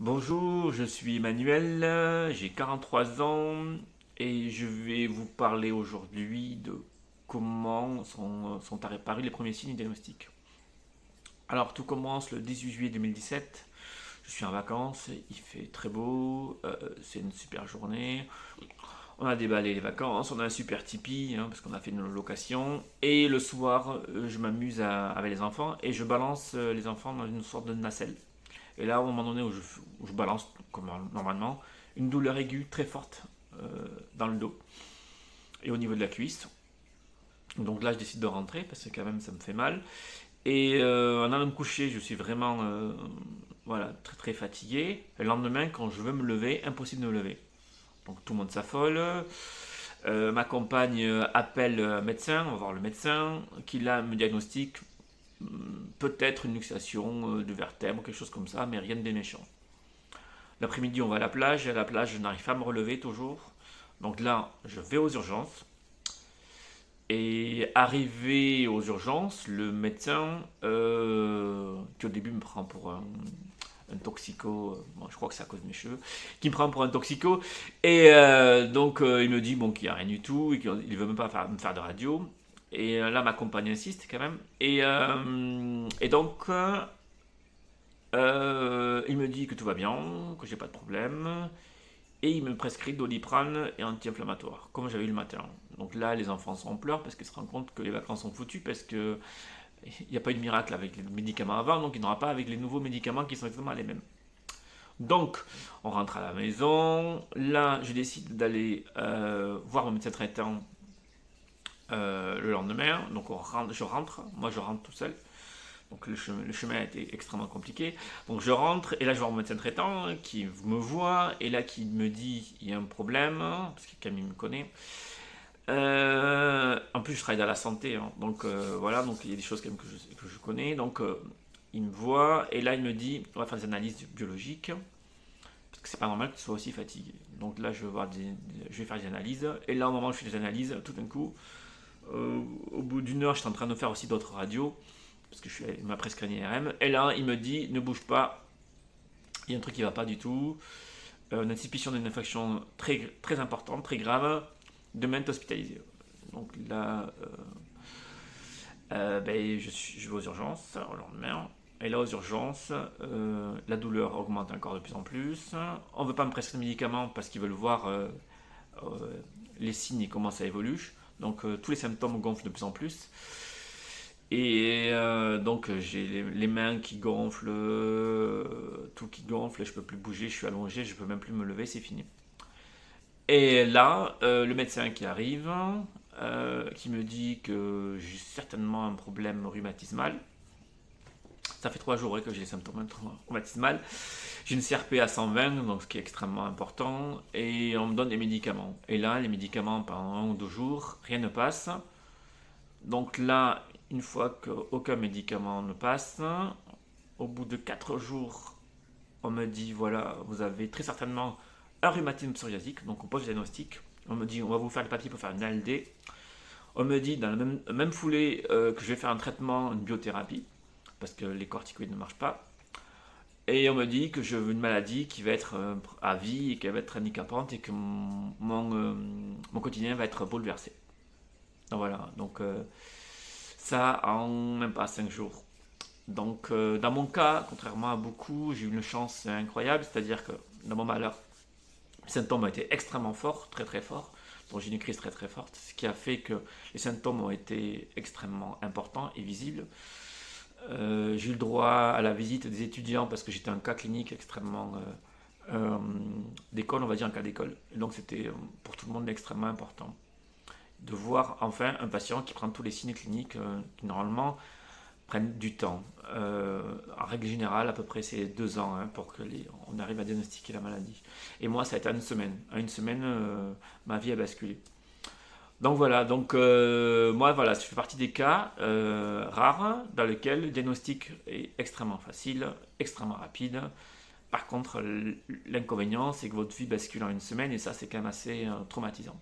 Bonjour, je suis Emmanuel, j'ai 43 ans et je vais vous parler aujourd'hui de comment sont apparus les premiers signes du diagnostic. Alors tout commence le 18 juillet 2017, je suis en vacances, il fait très beau, c'est une super journée, on a déballé les vacances, on a un super tipi parce qu'on a fait une location et le soir je m'amuse avec les enfants et je balance les enfants dans une sorte de nacelle. Et là, au moment donné où je balance, comme normalement, une douleur aiguë très forte euh, dans le dos et au niveau de la cuisse. Donc là, je décide de rentrer parce que quand même, ça me fait mal. Et en allant me coucher, je suis vraiment voilà, très très fatigué. Et le lendemain, quand je veux me lever, impossible de me lever. Donc tout le monde s'affole. Ma compagne appelle un médecin, on va voir le médecin, qui là me diagnostique peut-être une luxation de vertèbre, quelque chose comme ça, mais rien de méchant. L'après-midi, on va à la plage, et à la plage, je n'arrive pas à me relever toujours. Donc là, je vais aux urgences. Et arrivé aux urgences, le médecin, qui au début me prend pour un toxico, bon, je crois que c'est à cause de mes cheveux, qui me prend pour un toxico, et donc il me dit bon, qu'il n'y a rien du tout, et qu'il ne veut même pas me faire de radio. Et là, ma compagne insiste quand même. Et donc, il me dit que tout va bien, que j'ai pas de problème, et il me prescrit Doliprane et anti-inflammatoire, comme j'avais eu le matin. Donc là, les enfants sont en pleurs parce qu'ils se rendent compte que les vacances sont foutues parce que il n'y a pas eu de miracle avec les médicaments avant, donc il n'y en aura pas avec les nouveaux médicaments qui sont exactement les mêmes. Donc, on rentre à la maison. Là, je décide d'aller voir mon médecin traitant le lendemain. Donc, je rentre. Moi, je rentre tout seul. Donc le chemin a été extrêmement compliqué. Donc je rentre et là je vois mon médecin traitant qui me voit et là qui me dit il y a un problème, parce que Camille me connaît. En plus je travaille dans la santé, donc voilà, donc il y a des choses quand même que je connais. Donc il me voit et là il me dit on va faire des analyses biologiques, parce que c'est pas normal que tu sois aussi fatigué. Donc là je vais faire des analyses et là au moment où je fais des analyses, tout d'un coup, au bout d'une heure, j'étais en train de faire aussi d'autres radios parce que il m'a prescrit un IRM. Et là, il me dit ne bouge pas, il y a un truc qui va pas du tout. On a une suspicion d'une infection très, très importante, très grave. Demain, t'es hospitalisé. Donc là, ben, je vais aux urgences au lendemain. Et là, aux urgences, la douleur augmente encore de plus en plus. On ne veut pas me prescrire de médicaments parce qu'ils veulent voir euh, les signes et comment ça évolue. Donc tous les symptômes gonflent de plus en plus. Et donc j'ai les mains qui gonflent, tout qui gonfle, et je peux plus bouger, je suis allongé, je peux même plus me lever, c'est fini. Et là, le médecin qui arrive, qui me dit que j'ai certainement un problème rhumatismal. Ça fait 3 jours que j'ai les symptômes rhumatismales. J'ai une CRP à 120, donc ce qui est extrêmement important, et on me donne des médicaments. Et là, les médicaments, pendant 1 ou 2 jours, rien ne passe. Donc là, une fois qu'aucun médicament ne passe, au bout de 4 jours, on me dit voilà, vous avez très certainement un rhumatisme psoriasique, donc on pose le diagnostic. On me dit on va vous faire le papier pour faire une ALD. On me dit dans la même foulée que je vais faire un traitement, une biothérapie, parce que les corticoïdes ne marchent pas. Et on me dit que je veux une maladie qui va être à vie et qui va être handicapante et que mon quotidien va être bouleversé. Donc voilà, donc ça en même pas 5 jours. Donc, dans mon cas, contrairement à beaucoup, j'ai eu une chance incroyable, c'est-à-dire que dans mon malheur, les symptômes ont été extrêmement forts, très très forts. Donc, j'ai eu une crise très très forte, ce qui a fait que les symptômes ont été extrêmement importants et visibles. J'ai eu le droit à la visite des étudiants parce que j'étais un cas clinique extrêmement d'école, on va dire un cas d'école. Et donc, c'était pour tout le monde extrêmement important de voir enfin un patient qui prend tous les signes cliniques qui normalement prennent du temps. En règle générale, à peu près c'est 2 ans pour que on arrive à diagnostiquer la maladie. Et moi, ça a été à une semaine. À une semaine, ma vie a basculé. Donc voilà, donc moi voilà, je fais partie des cas rares dans lesquels le diagnostic est extrêmement facile, extrêmement rapide. Par contre, l'inconvénient, c'est que votre vie bascule en une semaine et ça, c'est quand même assez traumatisant.